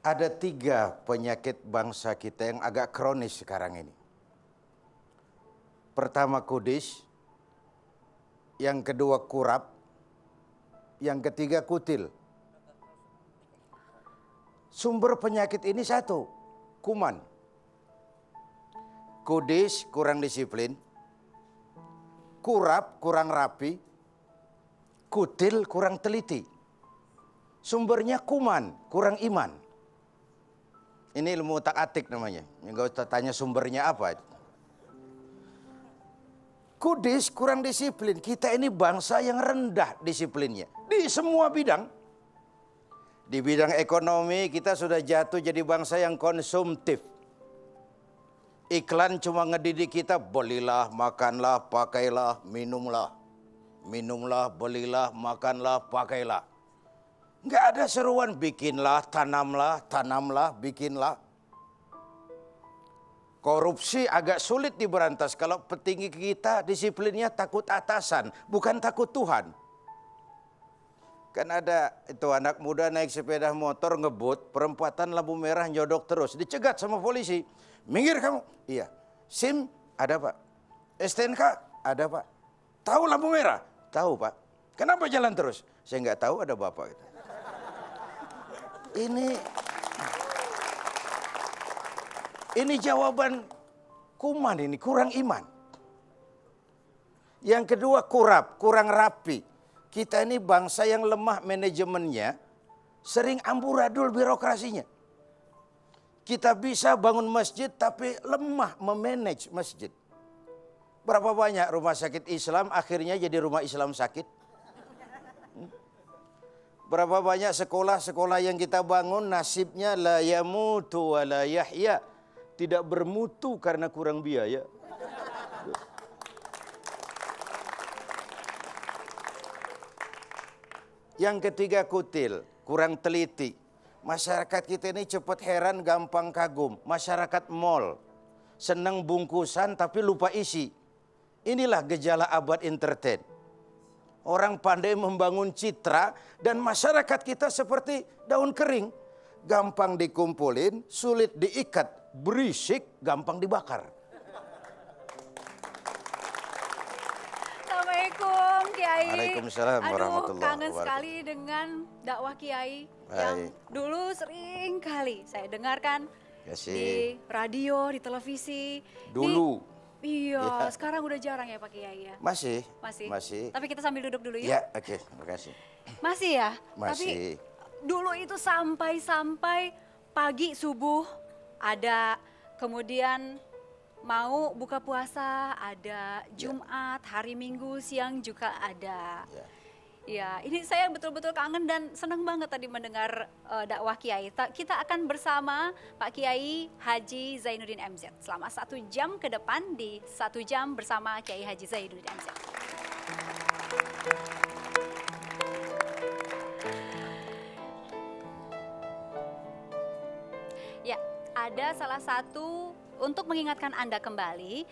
Ada 3 penyakit bangsa kita yang agak kronis sekarang ini. Pertama kudis, yang kedua kurap, yang ketiga kutil. Sumber penyakit ini satu, kuman. Kudis kurang disiplin, kurap kurang rapi, kutil kurang teliti. Sumbernya kuman, kurang iman. Ini ilmu otak-atik namanya. Enggak usah tanya sumbernya apa. Kudis kurang disiplin. Kita ini bangsa yang rendah disiplinnya. Di semua bidang. Di bidang ekonomi kita sudah jatuh jadi bangsa yang konsumtif. Iklan cuma ngedidik kita, belilah, makanlah, pakailah, minumlah. Minumlah, belilah, makanlah, pakailah. Nggak ada seruan bikinlah, tanamlah, bikinlah. Korupsi agak sulit diberantas kalau petinggi kita disiplinnya takut atasan, bukan takut Tuhan. Kan ada itu anak muda naik sepeda motor ngebut, perempatan lampu merah nyodok terus, dicegat sama polisi. Minggir kamu. Iya. SIM ada Pak. STNK ada Pak. Tahu lampu merah? Tahu Pak. Kenapa jalan terus? Saya nggak tahu, ada Bapak. Ini jawaban kuman ini, kurang iman. Yang kedua kurap, kurang rapi. Kita ini bangsa yang lemah manajemennya, sering amburadul birokrasinya. Kita bisa bangun masjid tapi lemah memanage masjid. Berapa banyak rumah sakit Islam akhirnya jadi rumah Islam sakit? Berapa banyak sekolah-sekolah yang kita bangun nasibnya la yamutu wa la yahya. Tidak bermutu karena kurang biaya. Yang ketiga kutil, kurang teliti. Masyarakat kita ini cepat heran, gampang kagum. Masyarakat mall, senang bungkusan tapi lupa isi. Inilah gejala abad entertain. Orang pandai membangun citra dan masyarakat kita seperti daun kering. Gampang dikumpulin, sulit diikat, berisik, gampang dibakar. Assalamualaikum Kiai. Waalaikumsalam warahmatullahi kangen wabarakatuh. sekali dengan dakwah Kiai yang dulu sering kali saya dengarkan di radio, di televisi. Dulu. Iya, sekarang udah jarang ya Pak Kiai ya? Masih. Tapi kita sambil duduk dulu Ya, oke, terima kasih. Masih ya? Masih. Tapi dulu itu sampai pagi subuh ada, kemudian mau buka puasa ada, Jumat, hari Minggu siang juga ada. Ya, ini saya betul-betul kangen dan senang banget tadi mendengar dakwah Kiai. Kita akan bersama Pak Kiai Haji Zainuddin MZ selama 1 jam ke depan di 1 jam bersama Kiai Haji Zainuddin MZ. Ya, ada salah satu untuk mengingatkan Anda kembali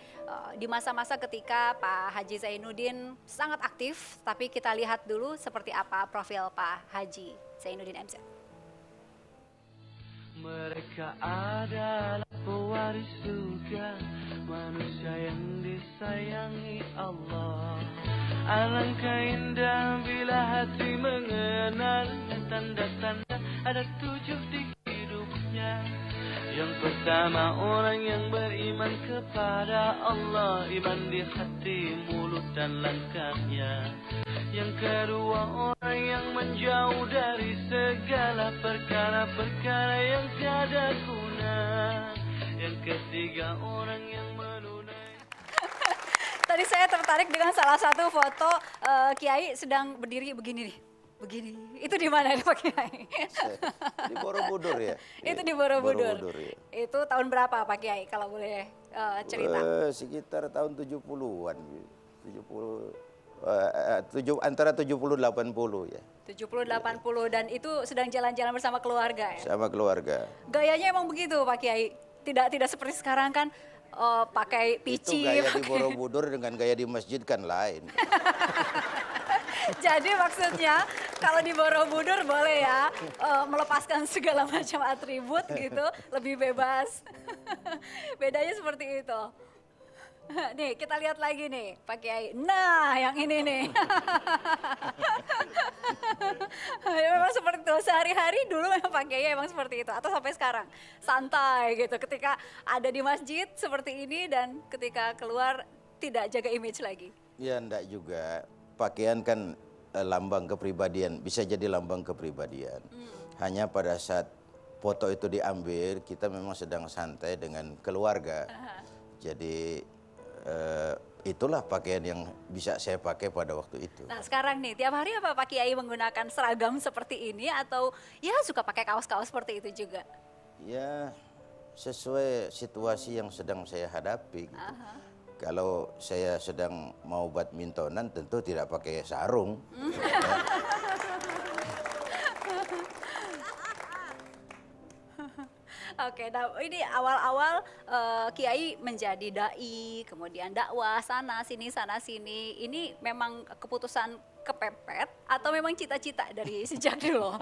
di masa-masa ketika Pak Haji Zainuddin sangat aktif, tapi kita lihat dulu seperti apa profil Pak Haji Zainuddin MZ. Mereka adalah pewaris surga, manusia yang disayangi Allah. Alangkah indah bila hati mengenal tanda-tanda ada 7 di hidupnya. Yang pertama orang yang beriman kepada Allah, iman di hati, mulut dan langkahnya. Yang kedua orang yang menjauh dari segala perkara-perkara yang tiada guna. Yang ketiga orang yang menunaikan. Tadi saya tertarik dengan salah satu foto Kiai sedang berdiri begini nih. Begini, itu di mana Pak Kiai? Di Borobudur ya. Itu di Borobudur. Ya. Itu tahun berapa Pak Kiai kalau boleh cerita? Sekitar tahun 70-an. 70 antara 70 80 ya. 70 80 dan itu sedang jalan-jalan bersama keluarga ya? Sama keluarga. Gayanya emang begitu Pak Kiai. Tidak seperti sekarang kan pakai pici. Itu gaya di Borobudur dengan gaya di masjid kan lain. Jadi maksudnya kalau di Borobudur boleh ya melepaskan segala macam atribut gitu, lebih bebas. Bedanya seperti itu. Nih kita lihat lagi nih Pak Kiai. Nah yang ini nih. Ya, memang seperti itu. Sehari-hari dulu memang Pak Kiai emang seperti itu. Atau sampai sekarang santai gitu. Ketika ada di masjid seperti ini dan ketika keluar tidak jaga image lagi. Ya enggak juga. Pakaian kan lambang kepribadian, bisa jadi lambang kepribadian. Hanya pada saat foto itu diambil, kita memang sedang santai dengan keluarga. Jadi itulah pakaian yang bisa saya pakai pada waktu itu. Nah sekarang nih, tiap hari apa Pak Kiai menggunakan seragam seperti ini atau ya suka pakai kaos-kaos seperti itu juga? Ya sesuai situasi yang sedang saya hadapi. Gitu. Kalau saya sedang mau badmintonan tentu tidak pakai sarung. Oke, nah ini awal-awal Kiai menjadi dai, kemudian dakwah sana sini. Ini memang keputusan kepepet atau memang cita-cita dari sejak dulu?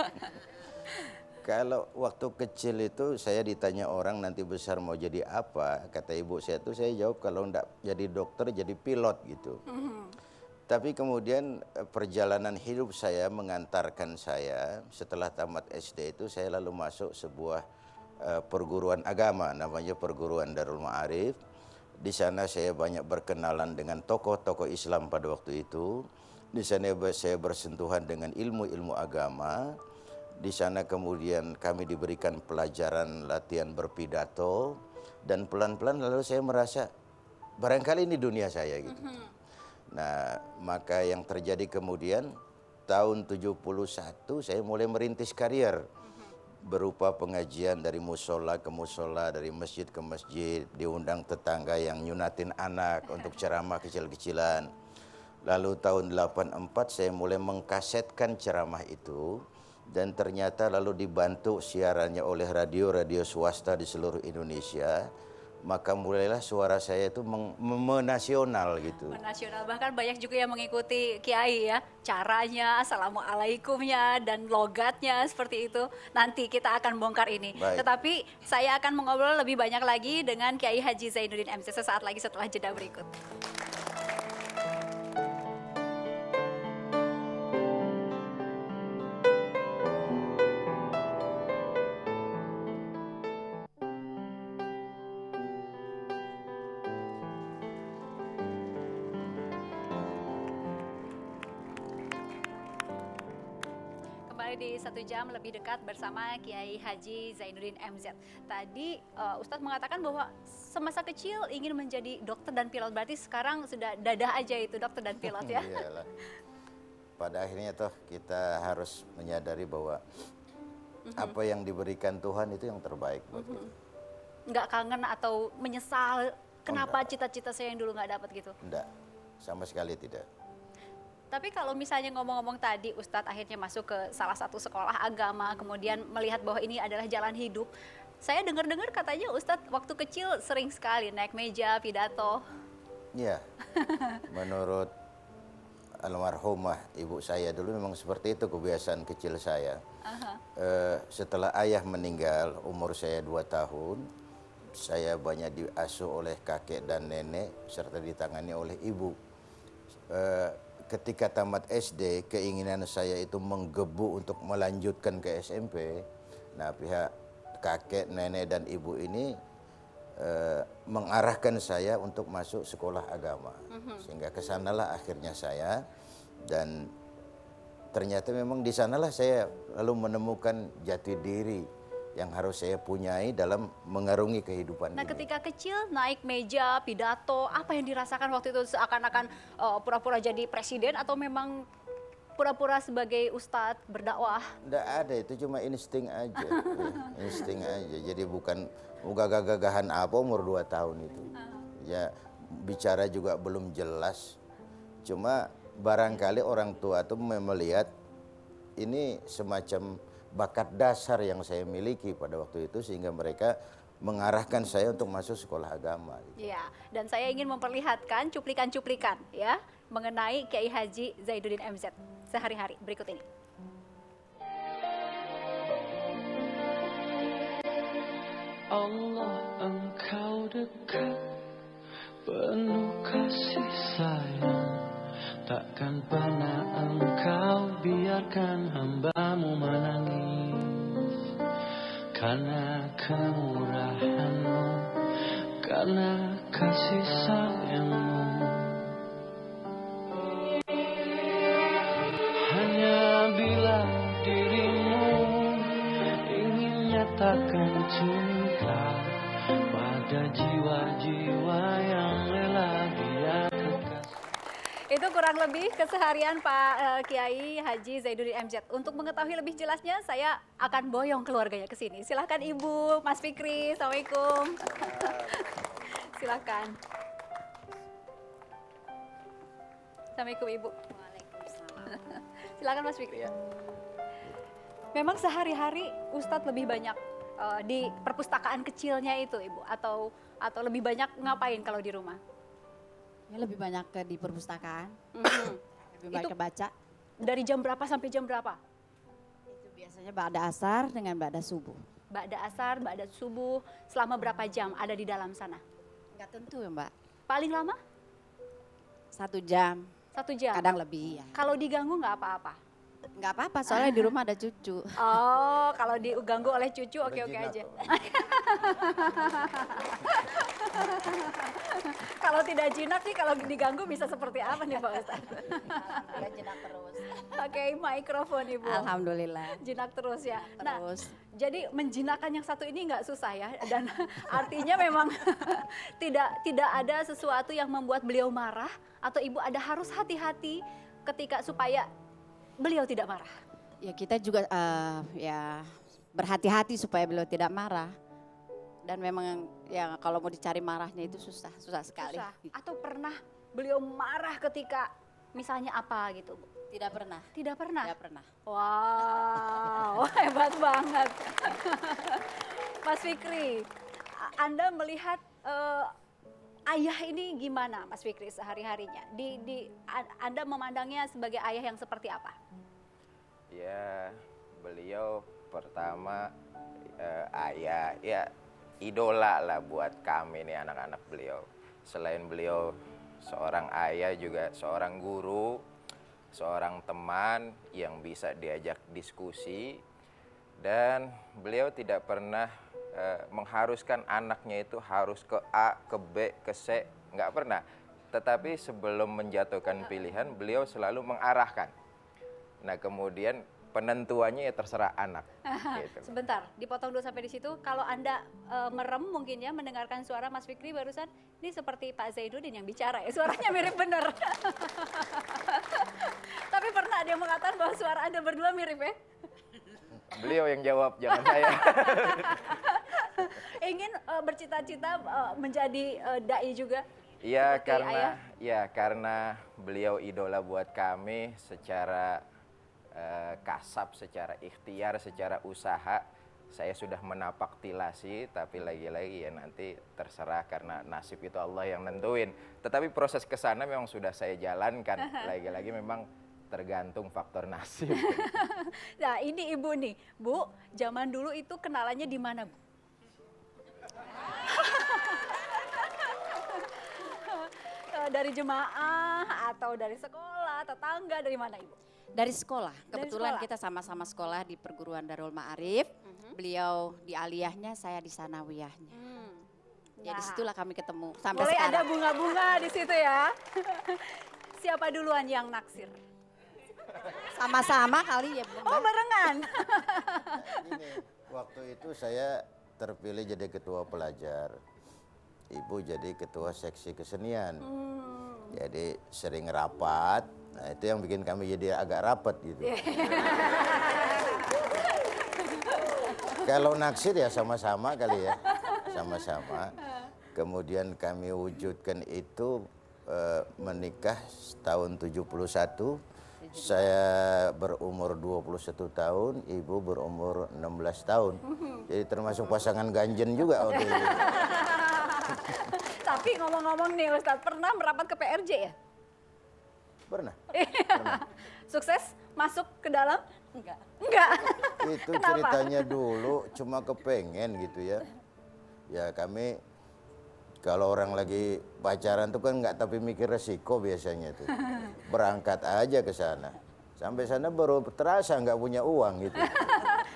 Kalau waktu kecil itu saya ditanya orang nanti besar mau jadi apa, kata ibu saya tuh saya jawab kalau enggak jadi dokter jadi pilot gitu. Tapi kemudian perjalanan hidup saya mengantarkan saya setelah tamat SD itu saya lalu masuk sebuah perguruan agama namanya perguruan Darul Ma'arif. Di sana saya banyak berkenalan dengan tokoh-tokoh Islam pada waktu itu. Di sana saya bersentuhan dengan ilmu-ilmu agama. Di sana kemudian kami diberikan pelajaran latihan berpidato dan pelan-pelan lalu saya merasa barangkali ini dunia saya gitu. Nah, maka yang terjadi kemudian tahun 71 saya mulai merintis karier berupa pengajian dari musola ke musola, dari masjid ke masjid, diundang tetangga yang nyunatin anak untuk ceramah kecil-kecilan. Lalu tahun 84 saya mulai mengkasetkan ceramah itu dan ternyata lalu dibantu siarannya oleh radio-radio swasta di seluruh Indonesia. Maka mulailah suara saya itu menasional gitu. Menasional, bahkan banyak juga yang mengikuti Kiai ya. Caranya, assalamualaikumnya, dan logatnya seperti itu. Nanti kita akan bongkar ini. Baik. Tetapi saya akan mengobrol lebih banyak lagi dengan Kiai Haji Zainuddin MC sesaat lagi setelah jeda berikut. Di 1 jam lebih dekat bersama Kiai Haji Zainuddin MZ. Tadi Ustadz mengatakan bahwa semasa kecil ingin menjadi dokter dan pilot, berarti sekarang sudah dadah aja itu dokter dan pilot ya? Iyalah. Pada akhirnya toh kita harus menyadari bahwa apa yang diberikan Tuhan itu yang terbaik buat kita. Nggak kangen atau menyesal kenapa cita-cita saya yang dulu nggak dapat gitu? Enggak, sama sekali tidak. Tapi kalau misalnya ngomong-ngomong tadi Ustadz akhirnya masuk ke salah satu sekolah agama, kemudian melihat bahwa ini adalah jalan hidup. Saya dengar-dengar katanya Ustadz waktu kecil sering sekali naik meja, pidato. Iya, menurut almarhumah ibu saya dulu memang seperti itu kebiasaan kecil saya. Setelah ayah meninggal, umur saya 2 tahun, saya banyak diasuh oleh kakek dan nenek, serta ditangani oleh ibu. Ketika tamat SD, keinginan saya itu menggebu untuk melanjutkan ke SMP. Nah, pihak kakek, nenek, dan ibu ini mengarahkan saya untuk masuk sekolah agama. Sehingga kesanalah akhirnya saya. Dan ternyata memang di sanalah saya lalu menemukan jati diri yang harus saya punyai dalam mengarungi kehidupan Nah, ini. ketika kecil naik meja, pidato, apa yang dirasakan waktu itu? Seakan-akan pura-pura jadi presiden atau memang pura-pura sebagai ustadz berdakwah? Nggak ada, itu cuma insting aja. Ya, insting aja. Jadi bukan gagah-gagahan apa umur 2 tahun itu. Ya, bicara juga belum jelas. Cuma barangkali orang tua tuh melihat ini semacam bakat dasar yang saya miliki pada waktu itu sehingga mereka mengarahkan saya untuk masuk sekolah agama. Iya, dan saya ingin memperlihatkan cuplikan-cuplikan ya mengenai Kiai Haji Zaiduddin MZ sehari-hari berikut ini. Allah engkau dekat, penuh kasih sayang, takkan pernah engkau biarkan hambamu menangis. Karena kemurahan-Mu, karena kasih sayang-Mu, hanya bila dirimu ingin nyatakan cinta pada jiwa-jiwa yang rela dia kekasih. Itu kurang lebih keseharian Pak Kiai Haji Zaiduddin MZ. Untuk mengetahui lebih jelasnya, saya akan boyong keluarganya ke sini. Silahkan Ibu, Mas Fikri, Assalamualaikum. Silahkan. Assalamualaikum Ibu. Waalaikumsalam. Silakan Mas Fikri. Memang sehari-hari Ustadz lebih banyak di perpustakaan kecilnya itu Ibu, atau lebih banyak ngapain kalau di rumah? Ya lebih banyak ke di perpustakaan, Mhm. lebih banyak Itu- ke baca. Dari jam berapa sampai jam berapa? Itu biasanya ba'da asar dengan ba'da subuh. Ba'da asar, ba'da subuh, selama berapa jam ada di dalam sana? Enggak tentu ya Mbak, Paling lama 1 jam, 1 jam. kadang lebih ya. Kalau diganggu nggak apa-apa. Enggak apa-apa soalnya di rumah ada cucu. Oh, kalau diganggu oleh cucu oke-oke Udah aja. jinak Kalau tidak jinak sih, kalau diganggu bisa seperti apa nih Pak Ustaz? Alhamdulillah jinak terus. Oke, mikrofon Ibu. Alhamdulillah. Jinak terus ya. Nah, Terus. jadi menjinakkan yang satu ini nggak susah ya, dan artinya memang tidak ada sesuatu yang membuat beliau marah, atau Ibu ada harus hati-hati ketika supaya beliau tidak marah. Ya kita juga ya berhati-hati supaya beliau tidak marah. Dan memang ya kalau mau dicari marahnya itu susah sekali. Susah. Atau pernah beliau marah ketika misalnya apa gitu, Bu? Tidak pernah. Tidak pernah. Tidak pernah. Wow, hebat banget. Mas Fikri, Anda melihat ayah ini gimana, Mas Fikri, sehari-harinya? Anda memandangnya sebagai ayah yang seperti apa? Ya, beliau pertama ayah, ya idola lah buat kami nih anak-anak beliau. Selain beliau seorang ayah, juga seorang guru, seorang teman yang bisa diajak diskusi, dan beliau tidak pernah mengharuskan anaknya itu harus ke A, ke B, ke C, nggak pernah. Tetapi sebelum menjatuhkan pilihan, beliau selalu mengarahkan. Nah kemudian penentuannya ya terserah anak. Gitu. Sebentar, dipotong dulu sampai di situ. Kalau Anda merem mungkin ya mendengarkan suara Mas Fikri barusan, ini seperti Pak Zaiduddin yang bicara ya, suaranya mirip bener. Tapi pernah ada yang mengatakan bahwa suara Anda berdua mirip ya? Beliau yang jawab, jangan saya. Ingin bercita-cita menjadi dai juga? Iya Seperti ayah? karena beliau idola buat kami secara kasab, secara ikhtiar, secara usaha. Saya sudah menapak tilasi, tapi lagi-lagi ya nanti terserah karena nasib itu Allah yang nentuin. Tetapi proses ke sana memang sudah saya jalankan. Lagi-lagi memang tergantung faktor nasib. Nah ini Ibu nih, Bu, zaman dulu itu kenalannya di mana, Bu? Dari jemaah atau dari sekolah, tetangga, dari mana Ibu? Dari sekolah, Dari kebetulan sekolah. kita sama-sama sekolah di perguruan Darul Ma'arif. Beliau di aliyahnya, saya di sanawiyahnya. Ya di situlah kami ketemu sampai Mulai ada sekarang. bunga-bunga di situ ya. Siapa duluan yang naksir? Sama-sama kali ya Bu. Oh barengan. Ini, waktu itu saya terpilih jadi ketua pelajar. Ibu jadi ketua seksi kesenian. Jadi sering rapat. Nah, itu yang bikin kami jadi agak rapat gitu. Kalau naksir ya sama-sama kali ya. Sama-sama. Kemudian kami wujudkan itu menikah tahun 71. Saya berumur 21 tahun, ibu berumur 16 tahun. Jadi termasuk pasangan ganjen juga waktu itu. Tapi ngomong-ngomong nih Ustadz, pernah merapat ke PRJ ya? Pernah. Sukses masuk ke dalam? Enggak. Itu Kenapa? ceritanya dulu cuma kepengen gitu ya. Ya kami kalau orang lagi pacaran tuh kan nggak tapi mikir resiko biasanya tuh. Berangkat aja ke sana. Sampai sana baru terasa nggak punya uang gitu.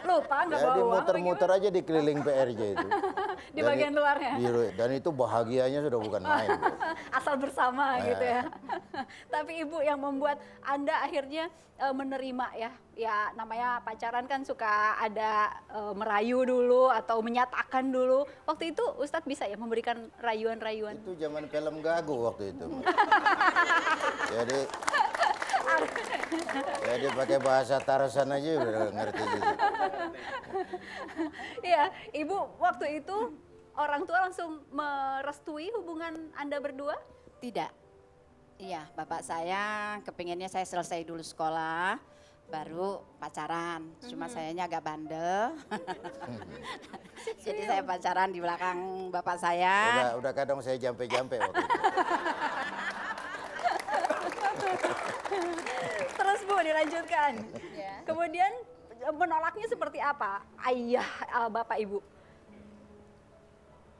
Lupa nggak bawa Jadi uang? muter-muter aja di keliling PRJ itu. Di bagian luarnya? Dan itu bahagianya sudah bukan main. Bro. Asal bersama gitu ya. Tapi Ibu yang membuat Anda akhirnya menerima ya namanya pacaran kan suka ada merayu dulu atau menyatakan dulu. Waktu itu Ustadz bisa ya memberikan rayuan-rayuan? Itu zaman film Gago waktu itu. Jadi pakai bahasa Tarzan aja udah ngerti gitu. Iya, Ibu waktu itu orang tua langsung merestui hubungan Anda berdua? Tidak. Iya, bapak saya kepinginnya saya selesai dulu sekolah, baru pacaran. Cuma sayanya agak bandel. Jadi saya pacaran di belakang bapak saya. Udah kadang saya jampe-jampe waktu itu. Terus Bu dilanjutkan. Ya. Kemudian menolaknya seperti apa? Ayah, Bapak Ibu.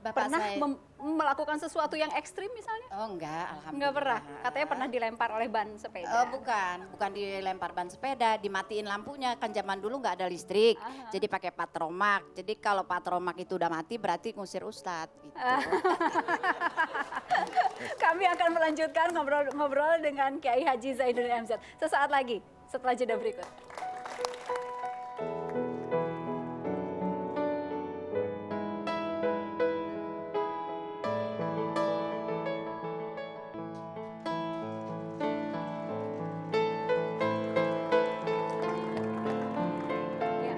Bapak Pernah saya, melakukan sesuatu yang ekstrim misalnya? oh enggak, alhamdulillah. Enggak pernah. Katanya pernah dilempar oleh ban sepeda. Bukan dilempar ban sepeda, dimatiin lampunya. Kan zaman dulu nggak ada listrik, jadi pakai patromak. Jadi kalau patromak itu udah mati berarti ngusir ustadz gitu. Kami akan melanjutkan ngobrol dengan Kiai Haji Zainuddin MZ sesaat lagi setelah jeda berikut. Ya,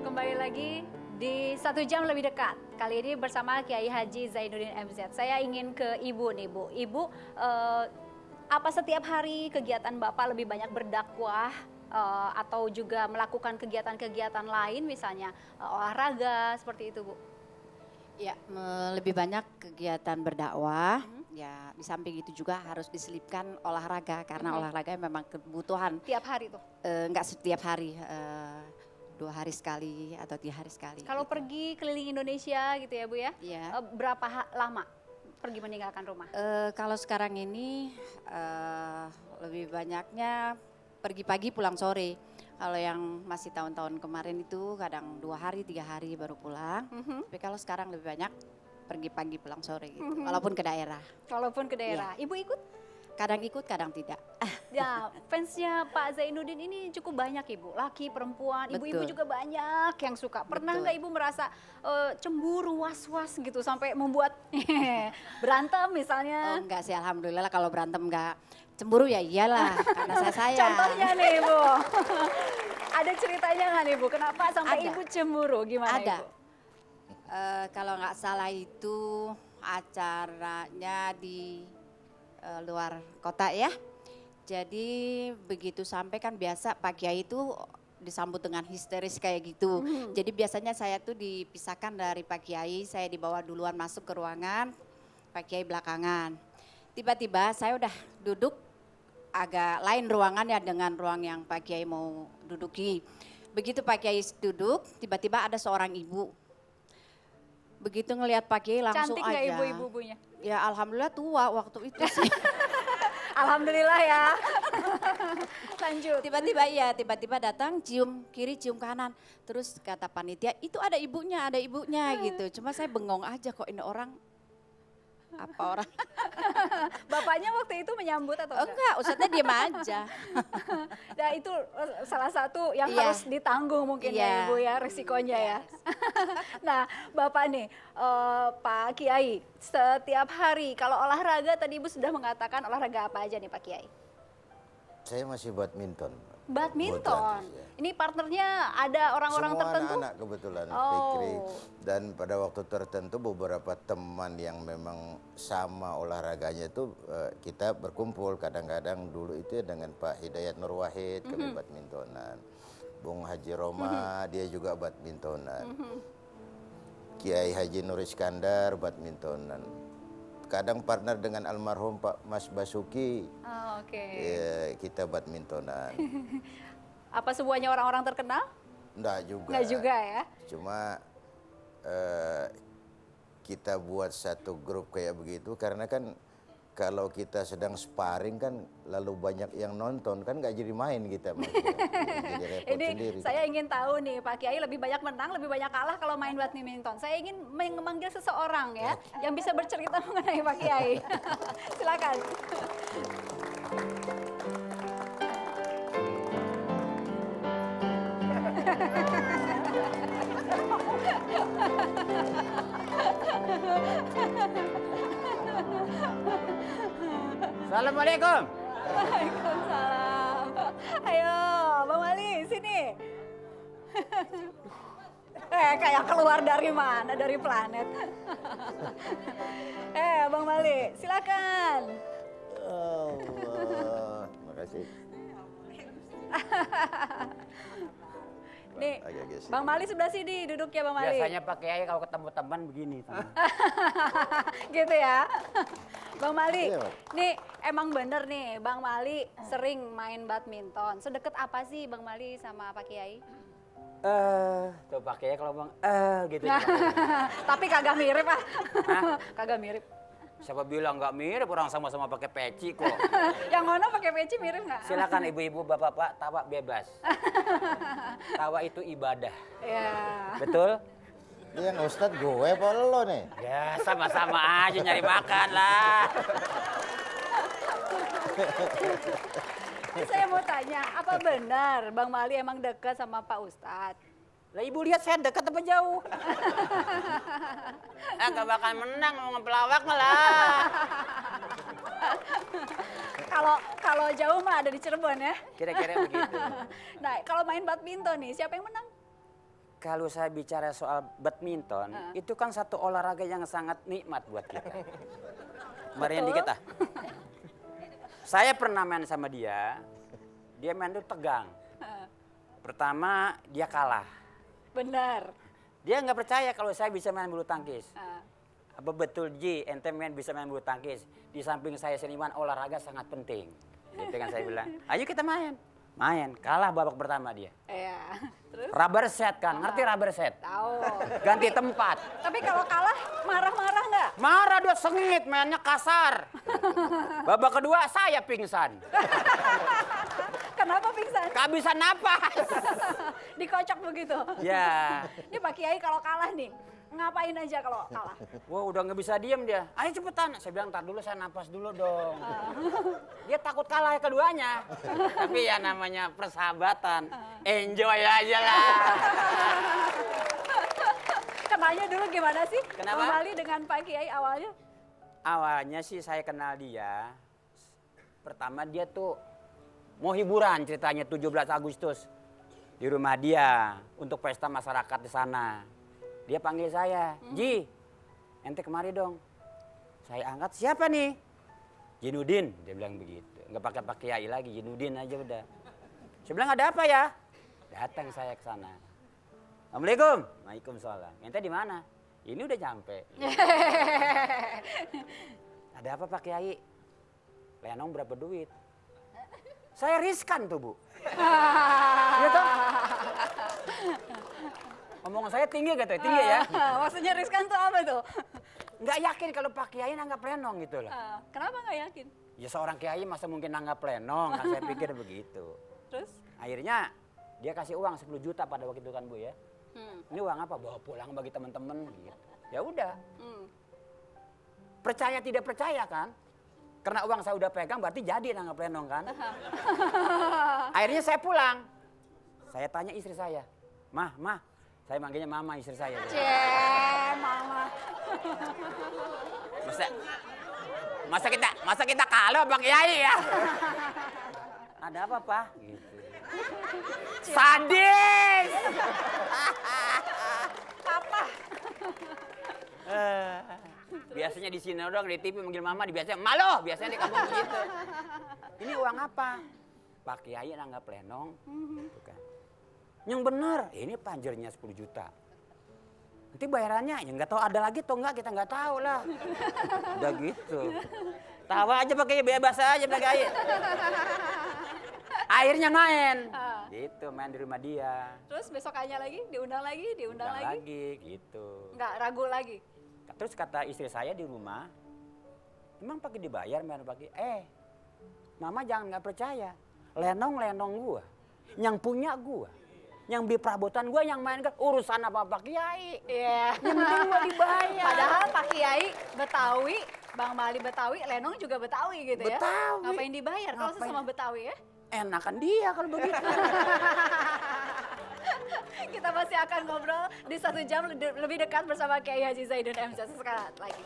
kembali lagi di 1 jam lebih dekat. Kali ini bersama Kiai Haji Zainuddin MZ. Saya ingin ke Ibu nih Bu. Ibu, apa setiap hari kegiatan Bapak lebih banyak berdakwah atau juga melakukan kegiatan-kegiatan lain misalnya olahraga seperti itu Bu? Ya, lebih banyak kegiatan berdakwah. Ya, di samping itu juga harus diselipkan olahraga karena olahraga memang kebutuhan. Tiap hari tuh? Enggak setiap hari, 2 hari sekali atau 3 hari sekali. Kalau gitu. pergi keliling Indonesia gitu ya Bu ya? Iya. Berapa lama pergi meninggalkan rumah? Kalau sekarang ini lebih banyaknya pergi pagi pulang sore. Kalau yang masih tahun-tahun kemarin itu kadang 2 hari 3 hari baru pulang. Tapi kalau sekarang lebih banyak pergi pagi pulang sore gitu. Walaupun ke daerah. Walaupun ke daerah. Ibu ikut? Kadang ikut kadang tidak. Ya, fansnya Pak Zainuddin ini cukup banyak Ibu, laki, perempuan, ibu-ibu Betul. juga banyak yang suka. Pernah Betul. nggak Ibu merasa cemburu, was-was gitu sampai membuat berantem misalnya? Oh enggak sih, alhamdulillah kalau berantem enggak. Cemburu ya iyalah karena saya sayang. Contohnya nih Ibu, ada ceritanya nggak nih Ibu? Kenapa sampai Ada. Ibu cemburu? Gimana Ada. Ibu? Kalau nggak salah itu acaranya di luar kota ya. Jadi begitu sampai kan biasa Pak Kiai itu disambut dengan histeris kayak gitu. Jadi biasanya saya tuh dipisahkan dari Pak Kiai, saya dibawa duluan masuk ke ruangan, Pak Kiai belakangan. Tiba-tiba saya udah duduk agak lain ruangannya dengan ruang yang Pak Kiai mau duduki. Begitu Pak Kiai duduk, tiba-tiba ada seorang ibu. Begitu ngelihat Pak Kiai langsung Cantik nggak aja. ibu-ibunya? Ya alhamdulillah tua waktu itu sih. Alhamdulillah ya. Lanjut. Tiba-tiba datang cium kiri cium kanan. Terus kata panitia itu ada ibunya gitu. Cuma saya bengong aja kok ini orang apa orang. Bapaknya waktu itu menyambut atau Oh enggak, ustadznya diem aja. Nah itu salah satu yang Iya. harus ditanggung mungkin ya Iya. Ibu ya resikonya ya. Nah Bapak nih Pak Kiai setiap hari kalau olahraga tadi Ibu sudah mengatakan olahraga apa aja nih Pak Kiai? Saya masih badminton. Badminton. Bulu tangkis, ya. Ini partnernya ada orang-orang Semua tertentu? anak-anak kebetulan Oh. Fikri. Dan pada waktu tertentu beberapa teman yang memang sama olahraganya itu kita berkumpul. Kadang-kadang dulu itu dengan Pak Hidayat Nur Wahid kami badmintonan. Bung Haji Roma dia juga badmintonan. Kiai Haji Nur Iskandar badmintonan. kadang partner dengan almarhum Pak Mas Basuki. Oh, oke. Ya, kita badmintonan. Apa semuanya orang-orang terkenal? Enggak juga. Enggak juga ya? Cuma kita buat satu grup kayak begitu karena kan kalau kita sedang sparring kan lalu banyak yang nonton kan nggak jadi main kita. Jadi repot Ini sendiri. saya ingin tahu nih Pak Kiai lebih banyak menang, lebih banyak kalah kalau main badminton. Saya ingin memanggil seseorang ya yang bisa bercerita mengenai Pak Kiai. Silakan. Assalamualaikum. Waalaikumsalam. Ayo, Bang Wali, sini. Kayak keluar dari mana? Dari planet. Bang Wali, silakan. Allah, makasih. Nih, Agak geser. Bang Mali sebelah sini duduk ya Bang Mali. Biasanya pakai aja kalau ketemu teman begini. Gitu ya. Bang Mali, Iya, Pak. nih emang bener nih Bang Mali sering main badminton. Sedekat apa sih Bang Mali sama Pak Kiai? Tuh pakai kalau bang, gitu. Tapi kagak mirip ah. Kagak mirip. Siapa bilang nggak mirip, orang sama-sama pakai peci kok. Yang ngono pakai peci mirip nggak? Silakan ibu-ibu, bapak-bapak, tawa bebas. Tawa itu ibadah, Ya. betul? Dia yang Ustadz gue apa lo nih? Ya sama-sama aja nyari makan lah. Ini saya mau tanya, apa benar Bang Mali emang dekat sama Pak Ustadz? Lah ibu lihat saya dekat apa jauh? Gak bakal menang mau ngepelawak lah. Kalau jauh mah ada di Cirebon ya. Kira-kira begitu. Nah, kalau main badminton nih, siapa yang menang? Kalau saya bicara soal badminton, itu kan satu olahraga yang sangat nikmat buat kita. Kemarin dikit ah. Saya pernah main sama dia main tuh tegang. Pertama dia kalah. Benar. Dia nggak percaya kalau saya bisa main bulu tangkis. Ah. Apa betul Ji, ente bisa main bulu tangkis? Di samping saya seniman, olahraga sangat penting. Gitu kan saya bilang, ayo kita main. Main, kalah babak pertama dia. Iya. Terus? Rubber set kan, ngerti rubber set? Tahu. Ganti tempat. Tapi kalau kalah marah-marah nggak? Marah dia sengit, mainnya kasar. Babak kedua saya pingsan. Kenapa pingsan? Gak bisa napas. Dikocok begitu. Ya. Ini Pak Kiai kalau kalah nih, ngapain aja kalau kalah? Wah udah nggak bisa diem dia. Ayo cepetan. Saya bilang ntar dulu saya napas dulu dong. Dia takut kalah keduanya. Tapi ya namanya persahabatan. Enjoy aja lah. Kenalnya dulu gimana sih? Kenapa? Bang Mali dengan Pak Kiai awalnya? Awalnya sih saya kenal dia. Pertama dia tuh mau hiburan ceritanya 17 Agustus. Di rumah dia untuk pesta masyarakat di sana. Dia panggil saya, Ji, ente kemari dong. Saya angkat, siapa nih? Jinudin, dia bilang begitu. Nggak pakai Pak Kiai lagi, Jinudin aja udah. Saya bilang ada apa ya? Datang saya ke sana. Assalamualaikum. Waalaikumsalam. Ente di mana? Ini udah nyampe. Ada apa Pak Kiai? Lenong berapa duit? Saya riskan tuh Bu. Iya toh? Omongan saya tinggi gitu, tinggi ya. Maksudnya riskan tuh apa tuh? Nggak yakin kalau Pak Kiai nanggap lenong gitu loh. Kenapa nggak yakin? Ya seorang Kiai masa mungkin nanggap lenong, kan saya pikir begitu. Terus? Akhirnya dia kasih uang 10 juta pada waktu itu kan Bu ya. Ini uang apa? Bawa pulang bagi teman-teman gitu. Ya udah. Percaya tidak percaya kan? Karena uang saya udah pegang berarti jadi nanggap lenong kan? Akhirnya saya pulang. Saya tanya istri saya, Mah, saya manggilnya Mama istri saya. Mama. Masa kita kalah Bang Kiai ya? Ada apa Pak? Gitu. Sadis. Apa? Biasanya di sini doang di TV manggil Mama, biasanya Malo, biasanya di kampung begitu. Ini uang apa? Pak Kiai nanggap lenong. Gitu kan. Yang benar, ini panjernya 10 juta. Nanti bayarannya ya nggak tahu ada lagi atau enggak, kita nggak tahu lah. Udah gitu. Tawa aja pakai bebas aja pakai air. Airnya main. Gitu, main di rumah dia. Terus besokannya lagi diundang lagi, diundang Undang lagi. lagi gitu. Nggak ragu lagi. Terus kata istri saya di rumah, emang pakai dibayar main pakai? Mama jangan nggak percaya. Lenong gua, yang punya gua, yang beli perabotan gua, yang main kan urusan apa Pak Kiai. Iya. Yang penting gua dibayar. Padahal Pak Kiai Betawi, Bang Mali Betawi, Lenong juga Betawi gitu ya. Betawi. Ngapain dibayar kalau Ngapain? sesama Betawi ya? Enakan dia kalau begitu. Kita masih akan ngobrol di 1 jam lebih dekat bersama Kiai Haji Zaidun MC sesaat lagi.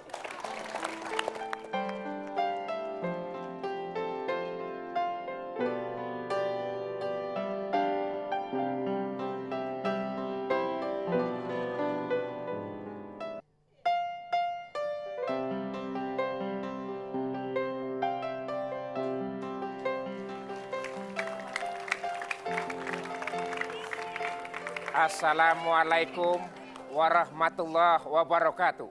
Assalamualaikum warahmatullahi wabarakatuh.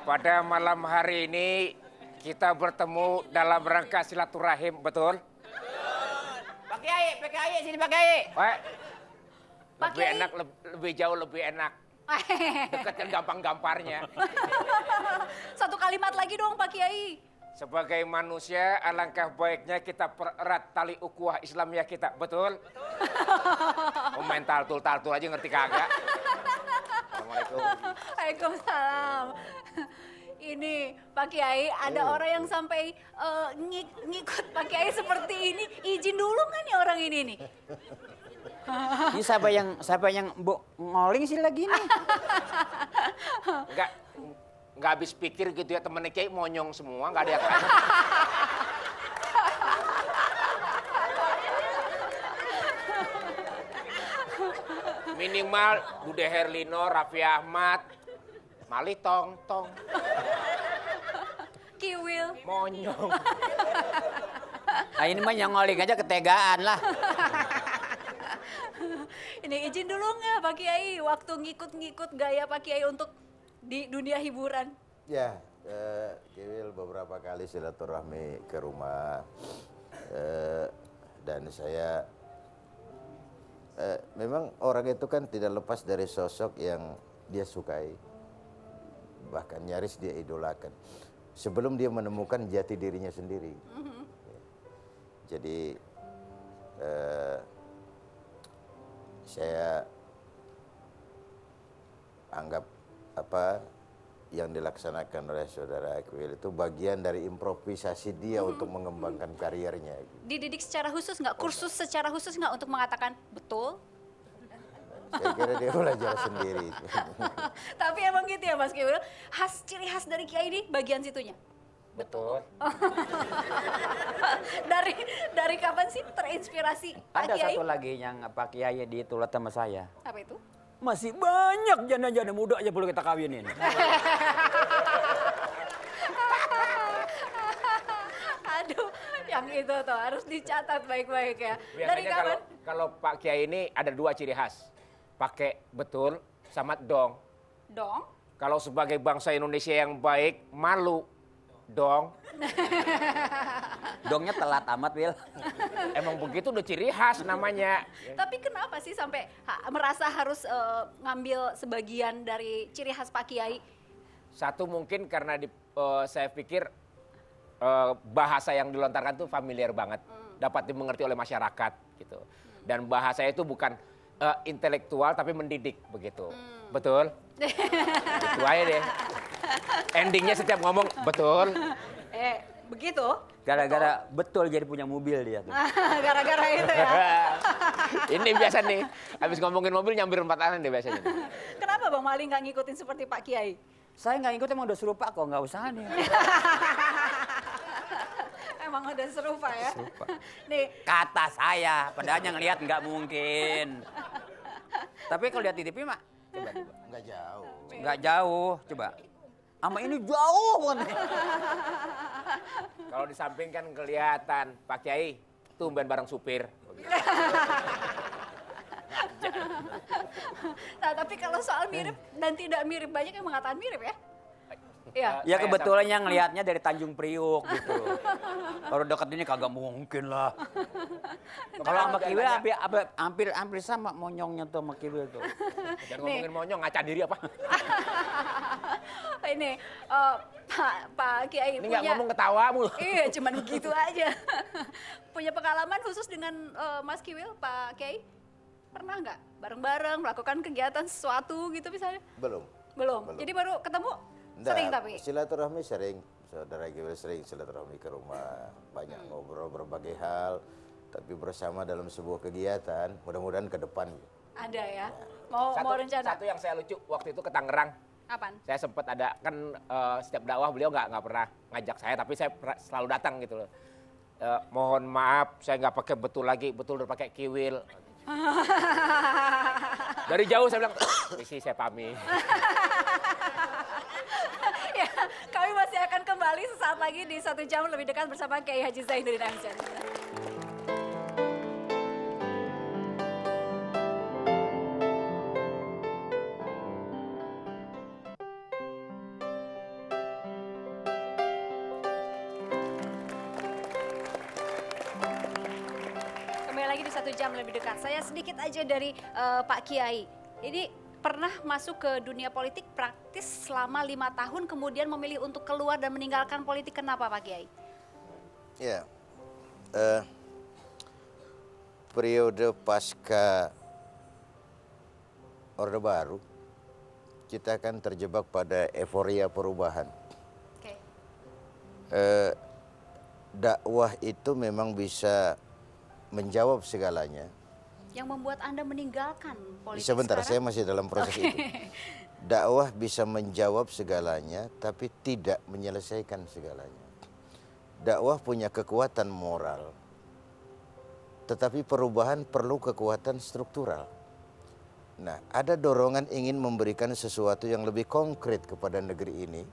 Pada malam hari ini kita bertemu dalam rangka silaturahim, betul? Pak Kiai, sini Pak Kiai. Pak, Pak lebih Kiai. enak, lebih jauh lebih enak. Dekat gampang-gamparnya. Satu kalimat lagi dong Pak Kiai. Sebagai manusia, alangkah baiknya kita pererat tali ukhuwah Islamiyah kita, betul? Oh, main taltul aja ngerti kagak? Assalamualaikum. Waalaikumsalam. Ini Pak Kiai, ada orang yang sampai ngikut Pak Kiai seperti ini. Izin dulu kan nih orang ini nih. Ini siapa yang ngoling sih lagi nih? Nggak habis pikir gitu ya, temennya Kiai monyong semua, nggak ada yang tanya. Minimal Bude Herlino, Raffi Ahmad, Mali Tong, Kiwil. monyong. Nah, ini mah yang ngoling aja ketegaan lah. Ini izin dulu nggak Pak Kiai, waktu ngikut-ngikut gaya Pak Kiai untuk di dunia hiburan? Ya, Kiwil beberapa kali silaturahmi ke rumah dan saya memang orang itu kan tidak lepas dari sosok yang dia sukai, bahkan nyaris dia idolakan sebelum dia menemukan jati dirinya sendiri. Jadi saya anggap apa yang dilaksanakan oleh saudara Kiwil itu bagian dari improvisasi dia untuk mengembangkan karirnya. Dididik secara khusus nggak? Kursus secara khusus nggak untuk mengatakan betul? Saya kira dia belajar sendiri. Tapi emang gitu ya Mas Kiwil, ciri khas dari Kiai ini bagian situnya? Betul. Dari kapan sih terinspirasi Pak Ada Kiai? satu lagi yang Pak Kiai ditulis sama saya. Apa itu? Masih banyak janda-janda muda aja perlu kita kawinin. Aduh, yang itu tuh harus dicatat baik-baik ya. Dari Biasanya kapan? kalau Pak Kiai ini ada 2 ciri khas. Pakai betul sama dong. Dong. Kalau sebagai bangsa Indonesia yang baik, malu dong. Dongnya telat amat, Wil. Emang begitu udah ciri khas namanya. Tapi kenapa sih sampai merasa harus ngambil sebagian dari ciri khas Pak Kiai? Satu mungkin karena saya pikir bahasa yang dilontarkan tuh familiar banget, dapat dimengerti oleh masyarakat gitu. Dan bahasa itu bukan intelektual tapi mendidik begitu, betul? Itu aja deh. Endingnya setiap ngomong betul. Begitu? Gara-gara betul jadi punya mobil dia tuh. Gara-gara itu ya. Ini biasa nih, habis ngomongin mobil nyambir 4 tangan deh biasanya. Kenapa Bang Mali nggak ngikutin seperti Pak Kiai? Saya nggak ikut, emang udah suruh Pak kok, nggak usah nih. Emang udah serupa ya? Serupa. Nih, Kata saya, padahal yang lihat nggak mungkin. Tapi kalau lihat di TV mah, coba. Nggak jauh. Nggak jauh, coba. Sama ini jauh banget. Kalau di samping kan kelihatan Pak Kiai tumben bareng supir. Nah, tapi kalau soal mirip dan tidak mirip, banyak yang mengatakan mirip ya. Iya. Ya kebetulan yang ngelihatnya dari Tanjung Priuk gitu. Kalau dekat ini kagak mungkin lah. Kalau sama Kiwil hampir sama monyongnya tuh sama Kiwil tuh. Jangan ngomongin monyong, ngaca diri apa? Ini Pak Kiai Ini nggak punya. ngomong ketawa mulu. Iya, cuman begitu aja. Punya pengalaman khusus dengan Mas Kiwil, Pak Kiai? Pernah nggak bareng-bareng melakukan kegiatan sesuatu gitu misalnya? Belum. Belum. Jadi baru ketemu sering tapi. Silaturahmi sering, saudara Kiwil sering silaturahmi ke rumah, banyak ngobrol berbagai hal, tapi bersama dalam sebuah kegiatan, mudah-mudahan ke depan. Ada ya. Mau rencana? Satu yang saya lucu waktu itu ke Tangerang. Apaan? Saya sempat ada kan setiap dakwah beliau nggak pernah ngajak saya, tapi saya selalu datang gitu loh. Mohon maaf, saya nggak pakai betul lagi, betul udah pakai Kiwil. Dari jauh saya bilang, misi saya pamit. Ya, kami masih akan kembali sesaat lagi di 1 jam lebih dekat bersama Kiai Haji Zainuddin Amsyar. Kembali lagi di 1 jam lebih dekat. Saya sedikit aja dari Pak Kiai. Ini pernah masuk ke dunia politik praktis selama 5 tahun, kemudian memilih untuk keluar dan meninggalkan politik. Kenapa Pak Kiai? Ya, periode pasca Orde Baru, kita akan terjebak pada euforia perubahan. Oke. Dakwah itu memang bisa menjawab segalanya. Yang membuat Anda meninggalkan politik Sebentar, saya sekarang? masih dalam proses itu. Dakwah bisa menjawab segalanya, tapi tidak menyelesaikan segalanya. Dakwah punya kekuatan moral, tetapi perubahan perlu kekuatan struktural. Nah, ada dorongan ingin memberikan sesuatu yang lebih konkret kepada negeri ini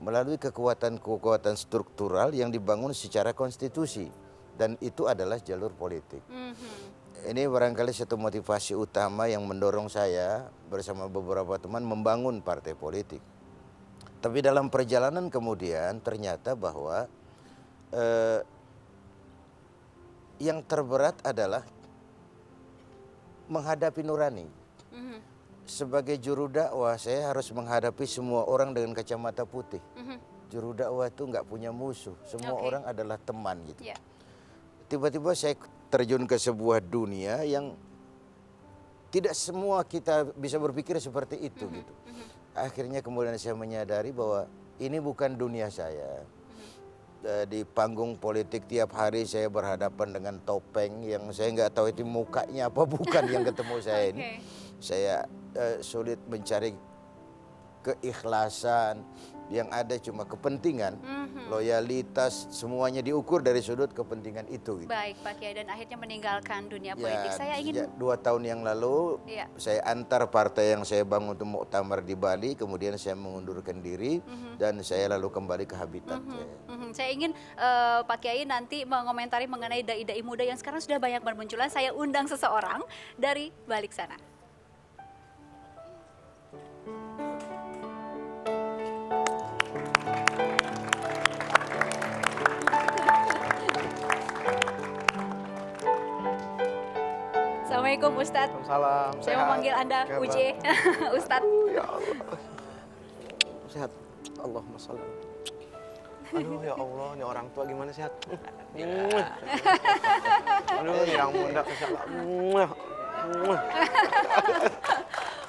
melalui kekuatan-kekuatan struktural yang dibangun secara konstitusi, dan itu adalah jalur politik. Ini barangkali satu motivasi utama yang mendorong saya bersama beberapa teman membangun partai politik. Tapi dalam perjalanan kemudian ternyata bahwa yang terberat adalah menghadapi nurani. Sebagai juru dakwah saya harus menghadapi semua orang dengan kacamata putih. Juru dakwah itu nggak punya musuh, semua orang adalah teman gitu. Ya. Tiba-tiba saya terjun ke sebuah dunia yang tidak semua kita bisa berpikir seperti itu gitu. Akhirnya kemudian saya menyadari bahwa ini bukan dunia saya. Di panggung politik tiap hari saya berhadapan dengan topeng yang saya nggak tahu itu mukanya apa bukan yang ketemu saya ini. Saya sulit mencari keikhlasan, yang ada cuma kepentingan, loyalitas, semuanya diukur dari sudut kepentingan itu. Gitu. Baik Pak Kiai, dan akhirnya meninggalkan dunia politik. Saya ingin 2 tahun yang lalu saya antar partai yang saya bangun untuk muktamar di Bali, kemudian saya mengundurkan diri dan saya lalu kembali ke habitat. Saya ingin Pak Kiai nanti mengomentari mengenai dai-dai muda yang sekarang sudah banyak bermunculan. Saya undang seseorang dari balik sana. Assalamualaikum Ustadz. Salam. Saya mau manggil Anda Uje, Ustadz. Ya Allah. Sehat. Allahumma sholli. Aduh ya Allah, ini orang tua gimana sehat? Aduh, yang muda kesalahan.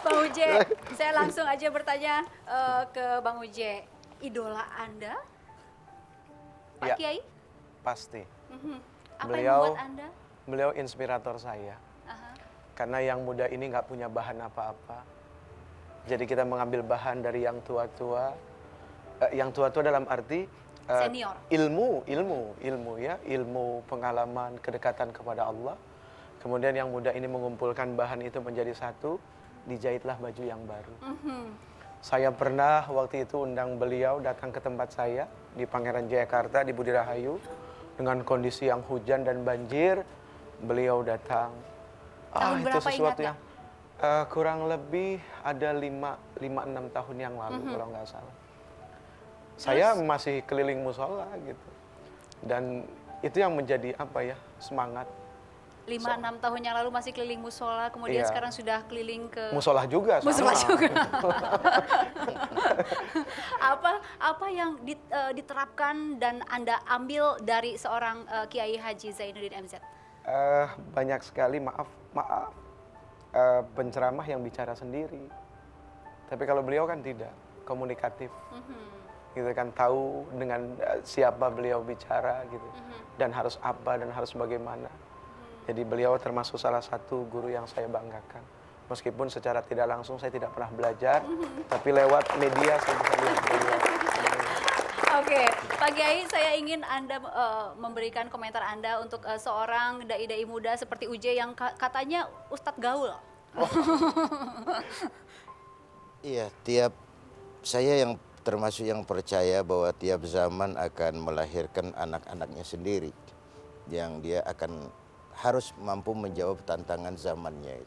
Bang Uje, saya langsung aja bertanya ke Bang Uje. Idola Anda, Pak Ya. Kiai? Pasti. Apa Beliau- yang membuat Anda? Beliau inspirator saya. Karena yang muda ini nggak punya bahan apa-apa. Jadi kita mengambil bahan dari yang tua-tua. Yang tua-tua dalam arti Senior. ilmu ya, ilmu, pengalaman, kedekatan kepada Allah. Kemudian yang muda ini mengumpulkan bahan itu menjadi satu, dijahitlah baju yang baru. Saya pernah waktu itu undang beliau datang ke tempat saya di Pangeran Jayakarta di Budi Rahayu dengan kondisi yang hujan dan banjir. Beliau datang. Tahun Itu berapa sesuatu ingat yang Kurang lebih ada 5-6 tahun yang lalu kalau nggak salah. Saya masih keliling musola gitu. Dan itu yang menjadi apa ya, semangat. 5-6 tahun yang lalu masih keliling musola, kemudian Iya. sekarang sudah keliling ke Musola juga sama. musola juga. apa yang diterapkan dan Anda ambil dari seorang Kiai Haji Zainuddin MZ? Banyak sekali, maaf, penceramah yang bicara sendiri. Tapi kalau beliau kan tidak, komunikatif. Gitu kan, tahu dengan siapa beliau bicara gitu. Dan harus apa dan harus bagaimana. Jadi beliau termasuk salah satu guru yang saya banggakan. Meskipun secara tidak langsung saya tidak pernah belajar, tapi lewat media saya bisa lihat beliau. Oke, Pak Kiai, saya ingin Anda memberikan komentar Anda untuk seorang dai-dai muda seperti Uje yang katanya Ustadz Gaul. Iya, saya yang termasuk yang percaya bahwa tiap zaman akan melahirkan anak-anaknya sendiri, yang dia akan harus mampu menjawab tantangan zamannya.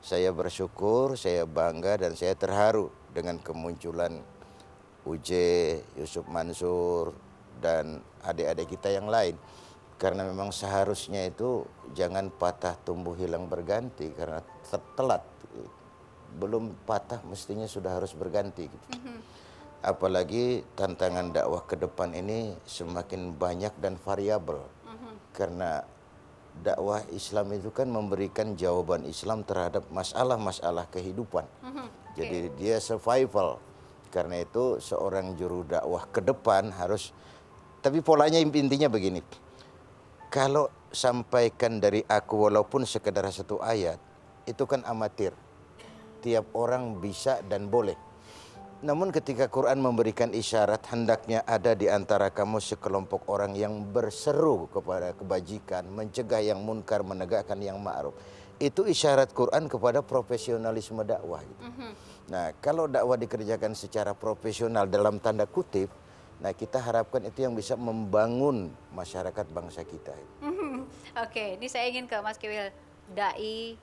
Saya bersyukur, saya bangga dan saya terharu dengan kemunculan Uje, Yusuf Mansur, dan adik-adik kita yang lain. Karena memang seharusnya itu jangan patah tumbuh hilang berganti karena telat. Belum patah mestinya sudah harus berganti. Apalagi tantangan dakwah ke depan ini semakin banyak dan variabel. Karena dakwah Islam itu kan memberikan jawaban Islam terhadap masalah-masalah kehidupan. Jadi dia survival. Karena itu seorang juru dakwah ke depan harus, tapi polanya intinya begini. Kalau sampaikan dari aku walaupun sekedar satu ayat, itu kan amatir. Tiap orang bisa dan boleh. Namun ketika Quran memberikan isyarat hendaknya ada di antara kamu sekelompok orang yang berseru kepada kebajikan, mencegah yang munkar, menegakkan yang ma'ruf. Itu isyarat Quran kepada profesionalisme dakwah. Gitu. Nah, kalau dakwah dikerjakan secara profesional dalam tanda kutip, nah kita harapkan itu yang bisa membangun masyarakat bangsa kita. Oke, ini saya ingin ke Mas Kiwil. Dai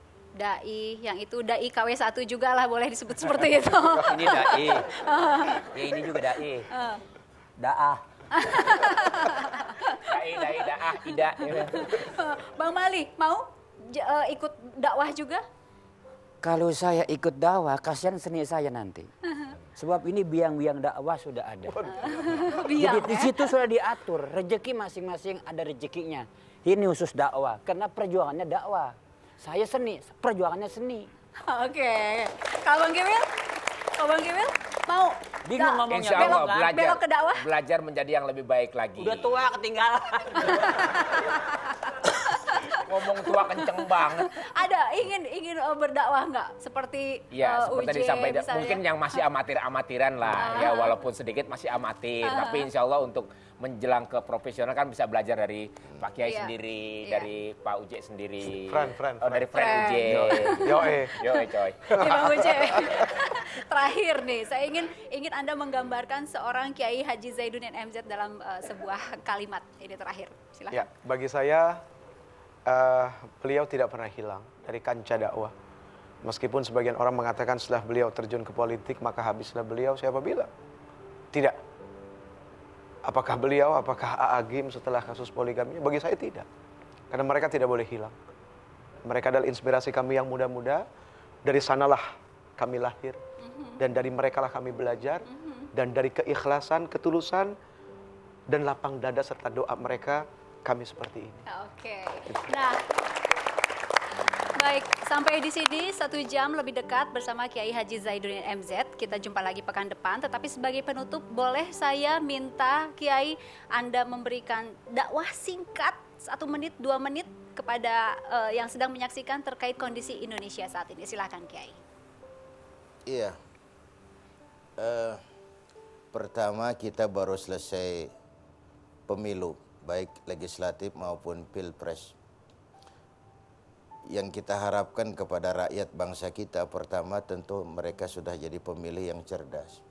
yang itu dai KW1 juga lah, boleh disebut seperti itu. Ini dai. Ya ini juga dai. Daah. Dai, daah, ida. Bang Mali, mau ikut dakwah juga? Kalau saya ikut dakwah, kasihan seni saya nanti. Sebab ini biang-biang dakwah sudah ada. Jadi di situ sudah diatur, rezeki masing-masing ada rezekinya. Ini khusus dakwah, karena perjuangannya dakwah. Saya seni, perjuangannya seni. Oke. Kalau Bang Kiwil? Kalau Bang Kiwil mau? Bingung ngomongnya. Insya Allah belok belajar, belok ke dakwah? belajar menjadi yang lebih baik lagi. Udah tua ketinggalan. Ngomong tua kenceng banget. Ada ingin berdakwah nggak? Seperti Ya, seperti Uje disampaikan, misalnya. mungkin yang masih amatir-amatiran lah, ya walaupun sedikit masih amatir, tapi insya Allah untuk menjelang ke profesional kan bisa belajar dari Pak Kiai Iya. sendiri, Iya. dari Pak Uje sendiri. Friend. Oh, dari friend Friend. Uje. Yoe. Yoe, coy. Ini Bang Uje. Terakhir nih, saya ingin Anda menggambarkan seorang Kiai Haji Zainuddin MZ dalam sebuah kalimat. Ini terakhir, silahkan. Ya, bagi saya beliau tidak pernah hilang dari kancah dakwah. Meskipun sebagian orang mengatakan setelah beliau terjun ke politik maka habislah beliau, siapa bilang? Tidak. Apakah beliau, apakah A'agim setelah kasus poligami? Bagi saya tidak. Karena mereka tidak boleh hilang. Mereka adalah inspirasi kami yang muda-muda. Dari sanalah kami lahir. Dan dari merekalah kami belajar. Dan dari keikhlasan, ketulusan, dan lapang dada serta doa mereka, kami seperti ini. Oke. Nah, baik, sampai di sini 1 jam lebih dekat bersama Kiai Haji Zainuddin MZ. Kita jumpa lagi pekan depan. Tetapi sebagai penutup, boleh saya minta Kiai Anda memberikan dakwah singkat 1 menit, 2 menit kepada yang sedang menyaksikan terkait kondisi Indonesia saat ini. Silakan Kiai. Iya. Pertama kita baru selesai pemilu, baik legislatif maupun pilpres. Yang kita harapkan kepada rakyat bangsa kita, pertama tentu mereka sudah jadi pemilih yang cerdas.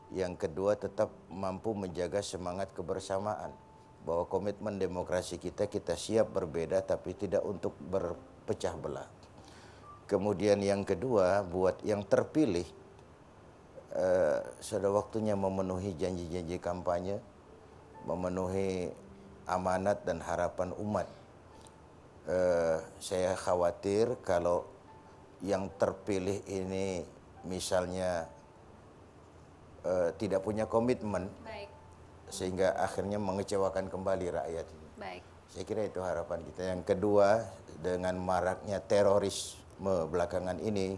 Yang kedua tetap mampu menjaga semangat kebersamaan. Bahwa komitmen demokrasi kita siap berbeda tapi tidak untuk berpecah belah. Kemudian yang kedua, buat yang terpilih, sudah waktunya memenuhi janji-janji kampanye, memenuhi amanat dan harapan umat. Saya khawatir kalau yang terpilih ini misalnya tidak punya komitmen, Baik, sehingga akhirnya mengecewakan kembali rakyat. baik. Saya kira itu harapan kita. Yang kedua, dengan maraknya terorisme belakangan ini,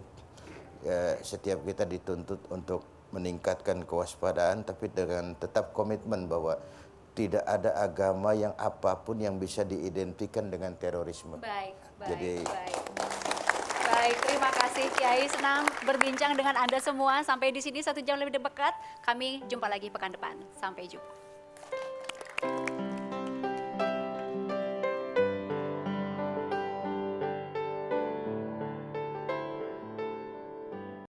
setiap kita dituntut untuk meningkatkan kewaspadaan, tapi dengan tetap komitmen bahwa tidak ada agama yang apapun yang bisa diidentikan dengan terorisme. Baik, baik, Jadi- baik. Baik, terima kasih Kiai. Senang berbincang dengan Anda semua. Sampai di sini 1 jam lebih dekat. Kami jumpa lagi pekan depan. Sampai jumpa.